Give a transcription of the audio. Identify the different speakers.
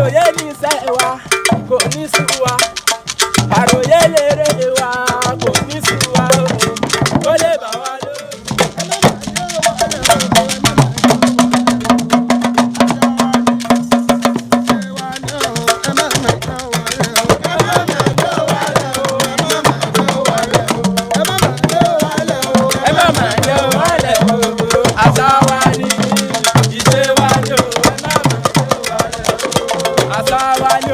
Speaker 1: àròyé ní iṣẹ́ wa kò ní sú wa àròyé lèrè wa kò ní sú wa ó lè bá wa lọ. Àṣà wa ni